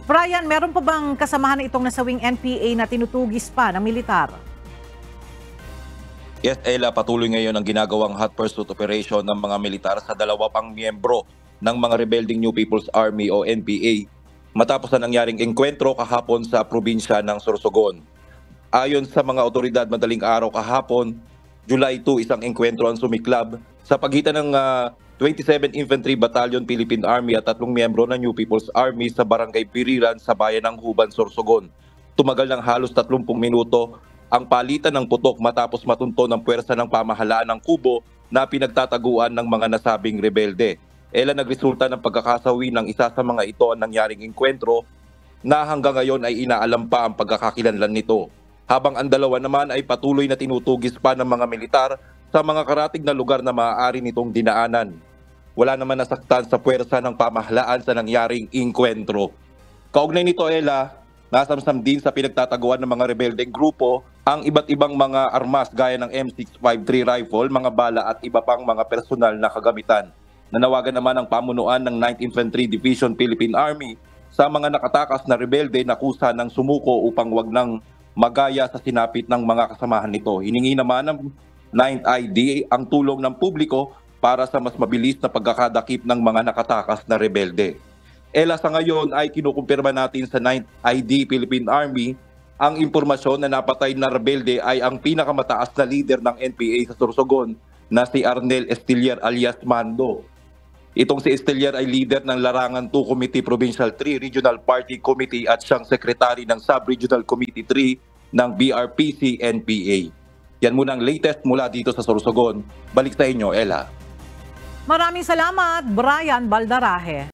Brian, meron pa bang kasamahan itong nasawing NPA na tinutugis pa ng militar? Yes, Ella, patuloy ngayon ang ginagawang hot pursuit operation ng mga militar sa dalawa pang miyembro ng mga rebelding New People's Army o NPA matapos na nangyaring engkwentro kahapon sa probinsya ng Sorsogon. Ayon sa mga otoridad, madaling araw kahapon, July 2, isang engkwentro ang sumiklab sa pagitan ng 27 Infantry Battalion Philippine Army at 3 miyembro ng New People's Army sa Barangay Piriran sa bayan ng Huban, Sorsogon. Tumagal ng halos 30 minuto ang palitan ng putok matapos matunto ng puwersa ng pamahalaan ng Kubo na pinagtataguan ng mga nasabing rebelde. Nagresulta ng pagkakasawi ng isa sa mga ito ang nangyaring engkwentro na hanggang ngayon ay inaalam pa ang pagkakakilanlan nito. Habang ang dalawa naman ay patuloy na tinutugis pa ng mga militar sa mga karatig na lugar na maaari nitong dinaanan. Wala naman nasaktan sa puwersa ng pamahalaan sa nangyaring engkwentro. Kaugnay nito, nasamsam din sa pinagtataguan ng mga rebeldeng grupo ang iba't ibang mga armas gaya ng M653 rifle, mga bala at iba pang mga personal na kagamitan. Nanawagan naman ang pamunuan ng 9th Infantry Division Philippine Army sa mga nakatakas na rebelde na kusa ng sumuko upang wag nang magaya sa sinapit ng mga kasamahan nito. Hiningi naman ng 9th ID ang tulong ng publiko para sa mas mabilis na pagkakadakip ng mga nakatakas na rebelde. Sa ngayon ay kinukumpirma natin sa 9th ID Philippine Army ang impormasyon na napatay na rebelde ay ang pinakamataas na leader ng NPA sa Sorsogon na si Arnel Estillar alias Mando. Itong si Estillar ay leader ng Larangan 2 Committee Provincial 3 Regional Party Committee at siyang sekretary ng Sub-Regional Committee 3 ng BRPC-NPA. Yan muna ang latest mula dito sa Sorsogon. Balik sa inyo, Ella. Maraming salamat, Brian Baldaraje.